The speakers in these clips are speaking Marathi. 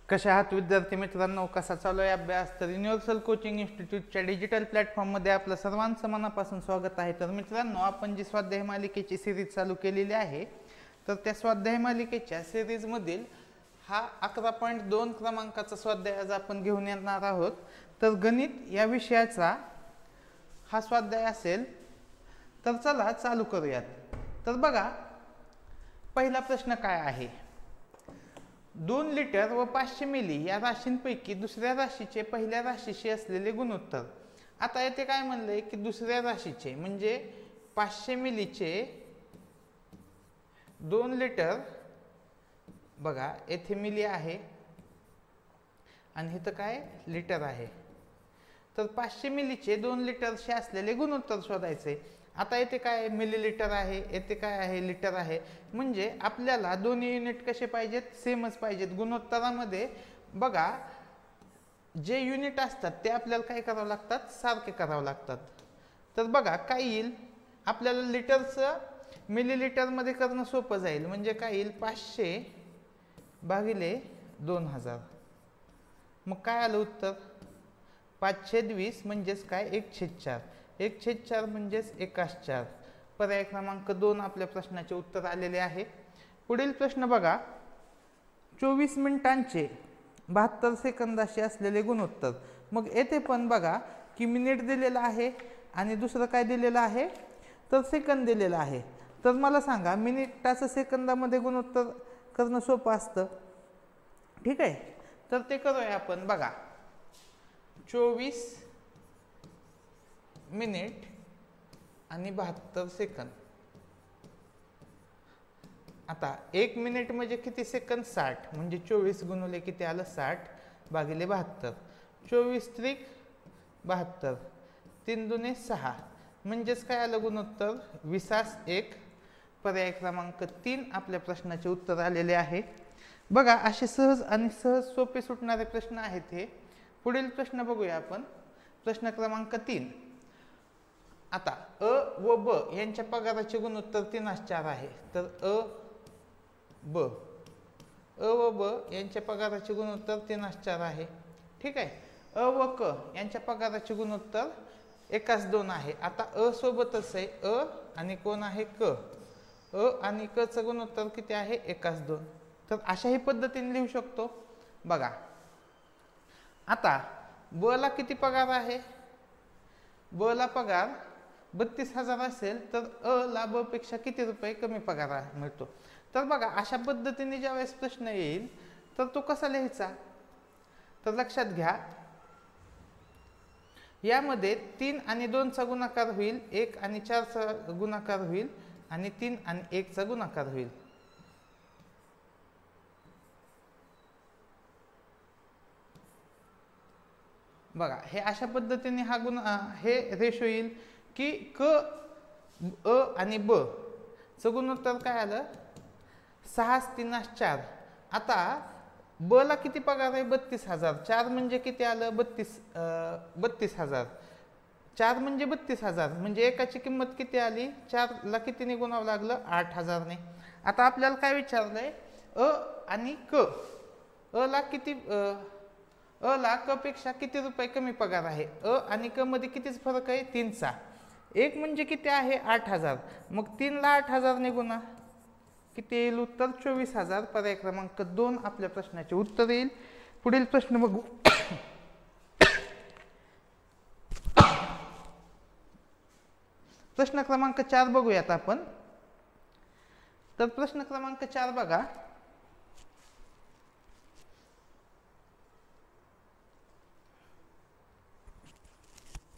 कशा आहात विद्यार्थी मित्रांनो, कसा चालू आहे अभ्यास? तर युनिव्हर्सल कोचिंग इन्स्टिट्यूटच्या डिजिटल प्लॅटफॉर्ममध्ये आपलं सर्वांचं मनापासून स्वागत आहे. तर मित्रांनो, आपण जी स्वाध्याय मालिकेची सिरीज चालू केलेली आहे, तर त्या स्वाध्याय मालिकेच्या सिरीजमधील हा 11.2 क्रमांकाचा स्वाध्याय आज आपण घेऊन येणार आहोत. तर गणित या विषयाचा हा स्वाध्याय असेल. तर चला चालू करूयात. तर बघा, पहिला प्रश्न काय आहे? 2 लिटर व 500 मिली या राशींपैकी दुसऱ्या राशीचे पहिल्या राशीशी असलेले गुणोत्तर. आता येथे काय म्हणलंय की दुसऱ्या राशीचे म्हणजे 500 मिलीचे 2 लिटर, बघा येथे मिली आहे आणि इथं काय लिटर आहे. तर 500 मिलीचे 2 लिटरचे असलेले गुणोत्तर शोधायचे. आता येथे काय मिलीलिटर आहे, येथे काय आहे लिटर आहे. म्हणजे आपल्याला दोन्ही युनिट कसे पाहिजेत? सेमच पाहिजेत. गुणोत्तरामध्ये बघा जे युनिट असतात ते आपल्याला काय करावं लागतात? सारखे करावं लागतात. तर बघा काय येईल आपल्याला? लिटरचं मिलीलिटरमध्ये करणं सोपं जाईल. म्हणजे काय येईल? 500 भागिले 2000. मग काय आलं उत्तर? 520 म्हणजेच काय? 1/4. 1/4 म्हणजेच 1/4. पर्याय क्रमांक 2 आपल्या प्रश्नाचे उत्तर आलेले आहे. पुढील प्रश्न बघा, 24 मिनिटांचे 72 सेकंदाशी असलेले गुणोत्तर. मग येथे पण बघा की मिनिट दिलेला आहे आणि दुसरं काय दिलेलं आहे? तर सेकंद दिलेला आहे. तर मला सांगा, मिनिटाचं सेकंदामध्ये गुणोत्तर करणं सोपं असतं, ठीक आहे? तर ते करूया आपण. बघा 24 मिनिट आणि 72 सेकंद. आता 1 मिनिट म्हणजे किती सेकंद? 60. म्हणजे 24 गुणिले किती आलं? 60 भागिले 72. 24 त्रिक 72, 3 दुने 6. म्हणजेच काय आलं गुणोत्तर? 20:1. पर्याय क्रमांक 3 आपल्या प्रश्नाचे उत्तर आलेले आहे. बघा असे सहज आणि सहज सोपे सुटणारे प्रश्न आहेत हे. पुढील प्रश्न बघूया आपण. प्रश्न क्रमांक 3. आता अ व ब यांच्या पगाराचे गुणोत्तर 3:4 आहे. तर अ व ब यांच्या पगाराचे गुणोत्तर 3:4 आहे, ठीक आहे? अ व क यांच्या पगाराचे गुणोत्तर 1:2 आहे. आता अ सोबतच आहे अ आणि कोण आहे? क. अ आणि क चं गुणोत्तर किती आहे? 1:2. तर अशाही पद्धतीने लिहू शकतो. बघा आता ब ला किती पगार आहे? ब ला पगार 32,000 असेल तर अ ला ब पेक्षा किती रुपये कमी पगार मिळतो? तर बघा अशा पद्धतीने ज्यावेळेस प्रश्न येईल तर तो कसा लिहायचा? तर लक्षात घ्या, यामध्ये 3 आणि 2 चा गुणाकार होईल, 1 आणि 4 चा गुणाकार होईल आणि 3 आणि 1 चा गुणाकार होईल. बघा हे अशा पद्धतीने हा हे रेशो येईल की क अ आणि ब चं गुणोत्तर काय आलं? 6:3:4. आता ब ला किती पगार आहे? 32,000. 4 म्हणजे किती आलं? 32,000. 4 म्हणजे 32,000. म्हणजे एकाची किंमत किती आली? 4 ला कितीने गुणावं लागलं? 8,000 ने. आता आपल्याला काय विचारलंय? अ आणि क. अ ला किती अ ला क पेक्षा किती रुपये कमी पगार आहे? अ आणि क मध्ये कितीच फरक आहे? 3चा. 1 म्हणजे किती आहे? 8,000. मग 3 ला 8,000 ने गुणा, किती येईल उत्तर? 24,000. पर्याय क्रमांक 2 आपल्या प्रश्नाचे उत्तर येईल. पुढील प्रश्न बघू. प्रश्न क्रमांक 4 बघूयात आपण. तर प्रश्न क्रमांक 4 बघा,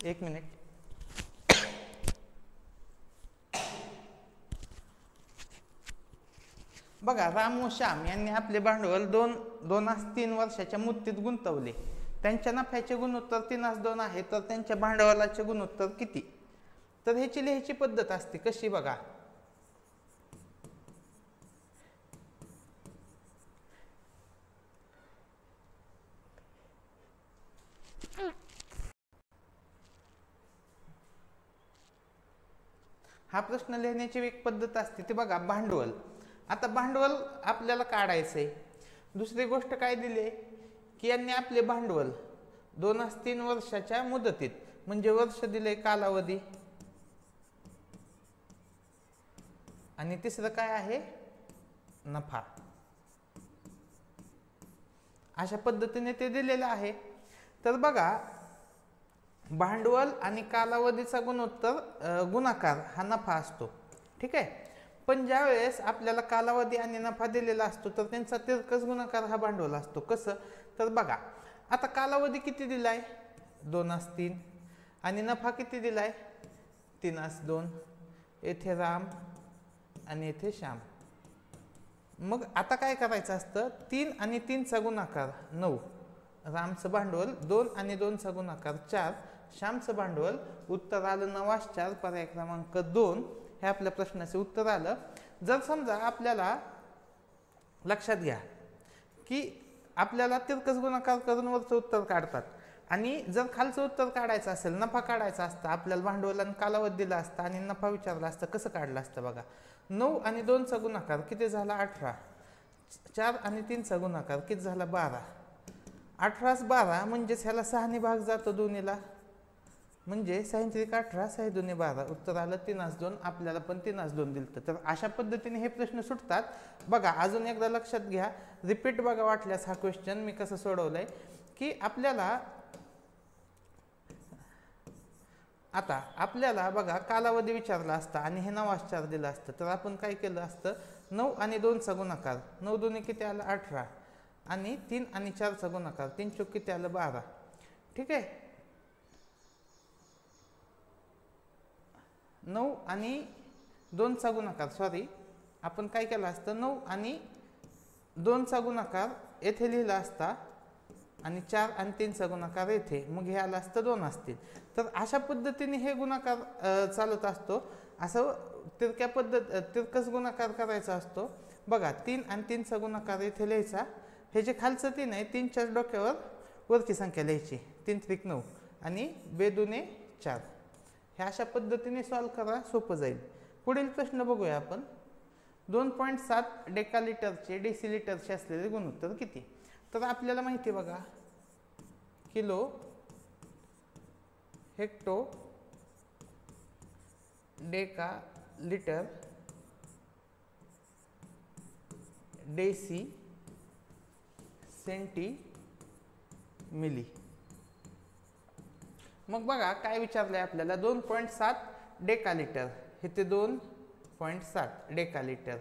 एक मिनिट. बघा राम व श्याम यांनी आपले भांडवल 2-3 वर्षाच्या मुदतीत गुंतवले. त्यांच्या नफ्याचे गुणोत्तर 3:2 आहे. तर त्यांच्या भांडवलाचे गुणोत्तर किती? तर ह्याची लिहायची पद्धत असते कशी? बघा हा प्रश्न लिहिण्याची एक पद्धत असते ती बघा भांडवल. आता भांडवल आपल्याला काढायचंय. दुसरी गोष्ट काय दिली? की यांनी आपले भांडवल 2-3 वर्षाच्या मुदतीत, म्हणजे वर्ष दिले कालावधी, आणि तिसरं काय आहे नफा, अशा पद्धतीने ते दिलेलं आहे. तर बघा भांडवल आणि कालावधीचा गुणाकार हा नफा असतो. ठीक आहे. पण ज्या वेळेस आपल्याला कालावधी आणि नफा दिलेला असतो तर त्यांचा तिरकस गुणाकार हा भांडवल असतो. कसं तर बघा आता कालावधी किती दिलाय 2-3 आणि नफा किती दिलाय 3-2. येथे राम आणि येथे श्याम. मग आता काय करायचं असतं 3 आणि 3चा गुणाकार 9, रामचं भांडवल 2 आणि 2चा गुणाकार 4, श्यामचं भांडवल. उत्तर आलं 9-4, पर्याय क्रमांक 2 हे आपल्या प्रश्नाचे उत्तर आलं. जर समजा आपल्याला लक्षात घ्या की आपल्याला तिरकस गुणाकार करून वरचं उत्तर काढतात आणि जर खालचं उत्तर काढायचं असेल, नफा काढायचा असता, आपल्याला भांडवल आणि कालावधी दिला असता आणि नफा विचारला असता, कसं काढलं असतं बघा. 9 आणि 2चा गुणाकार किती झाला 18, 4 आणि 3चा गुणाकार किती झाला 12, 18-12 म्हणजेच ह्याला 6ने भाग जातो दोन्हीला, म्हणजे 6×18 6×2=12. उत्तर आलं 3-2. आपल्याला पण 3-2 दिलं. तर अशा पद्धतीने हे प्रश्न सुटतात. बघा अजून एकदा लक्षात घ्या, रिपीट बघा वाटल्यास हा क्वेश्चन मी कसं सोडवलंय की आपल्याला बघा कालावधी विचारला असता आणि हे 9-4 दिलं असतं तर आपण काय केलं असतं 9 आणि 2चा गुणाकार 9×2 किती आलं 18 आणि 3 आणि 4चा गुणाकार 3×4 किती आलं 12. ठीक आहे. 9 आणि 2चा गुणाकार आपण काय केलं असतं 9 आणि 2चा गुणाकार येथे लिहिला असता आणि 4 आणि 3चा गुणाकार येथे, मग हे आलं असतं 2 असतील. तर अशा पद्धतीने हे गुणाकार चालत असतो. असं तिरकस गुणाकार करायचा असतो. बघा 3 आणि 3चा गुणाकार येथे लिहायचा, हे जे खालचं 3 आहे 3च्या डोक्यावर वरची संख्या लिहायची 3×9 आणि 2×4. हे अशा पद्धतीने सॉल्व्ह करा, सोपं जाईल. पुढील प्रश्न बघूया आपण. 2.7 डेकालिटरचे डेसिलिटरचे असलेले गुणोत्तर किती. तर आपल्याला माहिती बघा kilo, hecto, deca, litre, deci, centi, milli. मग बघा काय विचारलंय आपल्याला 2.7 डेकालिटर, हे ते 2.7 डेकालिटर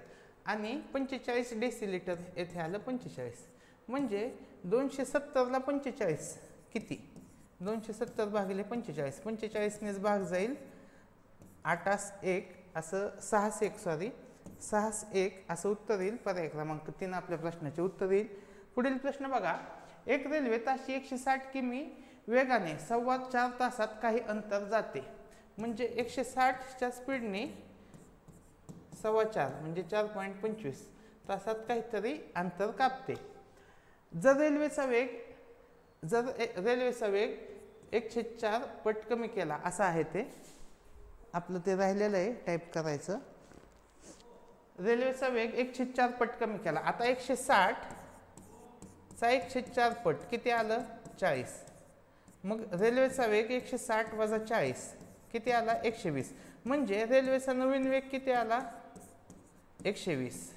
आणि 45 डेसिलिटर, येथे आलं 45. म्हणजे 270ला 45 किती, 270 भागिले 45, 45नेच भाग जाईल 8×1 असं 6×1 असं उत्तर येईल. पर्याय क्रमांक 3 आपल्या प्रश्नाचे उत्तर येईल. पुढील प्रश्न बघा. एक रेल्वे ताशी 160 किमी वेगाने 4.25 तासात काही अंतर जाते. म्हणजे 160च्या स्पीडने 4.25 म्हणजे 4.25 तासात काहीतरी अंतर कापते. जर रेल्वेचा वेग 104 पट कमी केला, असा आहे ते आपलं ते राहिलेलं आहे टाईप करायचं. रेल्वेचा वेग 104 पट कमी केला. आता 160चा 104 पट किती आलं 40. मग रेल्वेचा वेग 160 वजा 40 किती आला 120. म्हणजे रेल्वेचा नवीन वेग किती आला 120.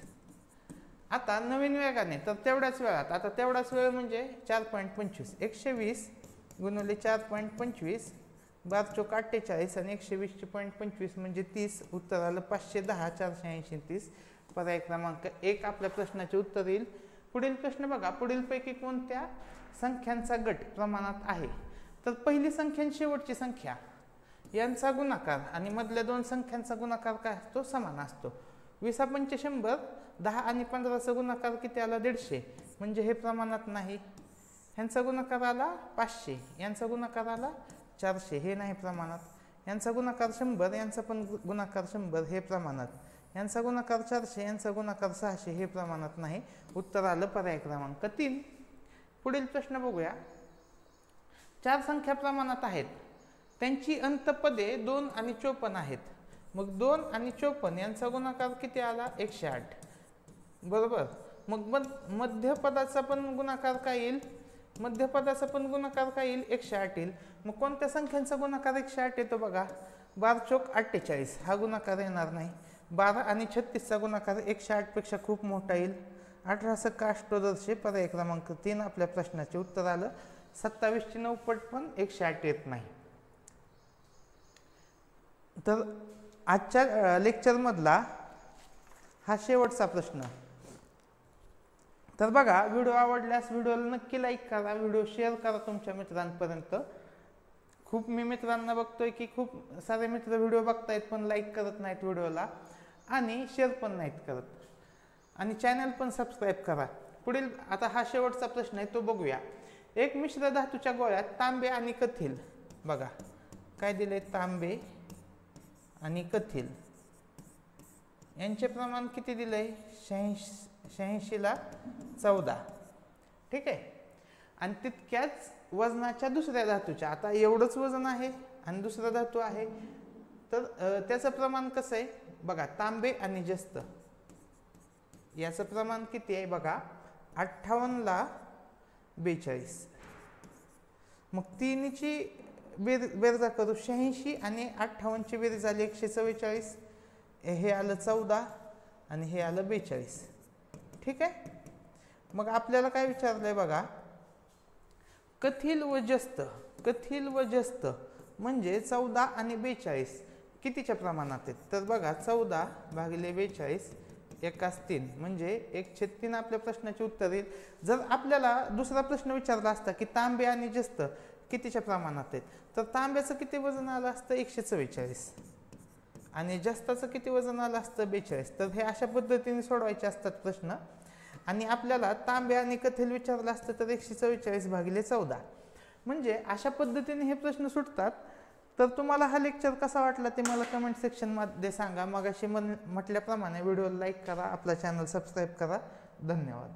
आता नवीन वेगाने तर तेवढ्याच वेळात, आता तेवढाच वेळ म्हणजे 4.25, 120 गुणिले 4.25 12×4=48 आणि 120/25 म्हणजे 30. उत्तर आलं 510, 480, 30. पर्याय क्रमांक 1 आपल्या प्रश्नाचे उत्तर येईल. पुढील प्रश्न बघा. पुढीलपैकी कोणत्या संख्यांचा गट प्रमाणात आहे. तर पहिली संख्या आणि शेवटची संख्या यांचा गुणाकार आणि मधल्या दोन संख्यांचा गुणाकार काय असतो समान असतो. 20×5 100, 10 आणि 15चा गुणाकार किती आला 150, म्हणजे हे प्रमाणात नाही. ह्यांचा गुणाकार आला 500, यांचा गुणाकार आला 400, हे नाही प्रमाणात. यांचा गुणाकार 100, यांचा पण गुणाकार 100, हे प्रमाणात. यांचा गुणाकार 400, यांचा गुणाकार 600, हे प्रमाणात नाही. उत्तर आलं पर्याय क्रमांक 3. पुढील प्रश्न बघूया. 4 संख्या प्रमाणात आहेत, त्यांची अंतपदे 2 आणि 54 आहेत. मग 2 आणि 54 यांचा गुणाकार किती आला 108, बरोबर. मग मध्यपदाचा पण गुणाकार काय येईल, मध्यपदाचा पण गुणाकार काय येईल 108 येईल. मग कोणत्या संख्यांचा गुणाकार 108 येतो बघा, 12 चौक 48 हा गुणाकार येणार नाही. 12 आणि 36चा गुणाकार 108 पेक्षा खूप मोठा येईल. 18 सक्का अष्टोदर्शे पर्याय क्रमांक 3 आपल्या प्रश्नाचे उत्तर आलं. 27ची 9 पट पण 108 येत नाही. तर आजच्या लेक्चरमधला हा शेवटचा प्रश्न. तर बघा, व्हिडिओ आवडल्यास व्हिडिओला नक्की लाईक करा, व्हिडिओ शेअर करा तुमच्या मित्रांपर्यंत. खूप मी मित्रांना बघतोय की खूप सारे मित्र व्हिडिओ बघतायत पण लाईक करत नाहीत व्हिडिओला आणि शेअर पण नाहीत करत, आणि चॅनल पण सबस्क्राईब करा. पुढील आता हा शेवटचा प्रश्न आहे तो बघूया. एक मिश्र धातूच्या गोळ्यात तांबे आणि कथील, बघा काय दिले, तांबे आणि कथील यांचे प्रमाण किती दिलंय, 86ला 14. ठीक आहे. आणि तितक्याच वजनाच्या दुसऱ्या धातूच्या, आता एवढंच वजन आहे आणि दुसरा धातू आहे, तर त्याचं प्रमाण कसं आहे बघा. तांबे आणि जस्त याचं प्रमाण किती आहे बघा, 58ला 42. मग तिन्हीची बेरजा करू, 86 आणि 58ची बेरीज झाली 144. हे आलं 14 आणि हे आलं 42. ठीक आहे. मग आपल्याला काय विचारलंय बघा, कथील व जस्त, कथील व जस्त म्हणजे 14 आणि 42 कितीच्या प्रमाणात आहेत. तर बघा 14 भागिले 42 एकास 3 म्हणजे 1/3 आपल्या प्रश्नाचे उत्तर येईल. जर आपल्याला दुसरा प्रश्न विचारला असता की तांबे आणि जस्त कितीच्या प्रमाणात आहेत, तर तांब्याचं किती वजन आलं असतं 144 आणि जस्ताचं किती वजन आलं असतं 42. तर हे अशा पद्धतीने सोडवायचे असतात प्रश्न. आणि आपल्याला तांबे आणि कथील विचारलं असतं तर 144 भागिले 14 म्हणजे अशा पद्धतीने हे प्रश्न सुटतात. तर तुम्हाला हा लेक्चर कसा वाटला ते मला कमेंट सेक्शनमध्ये सांगा. मगाशी म्हटल्याप्रमाणे व्हिडिओला लाईक करा, आपला चॅनल सबस्क्राईब करा. धन्यवाद.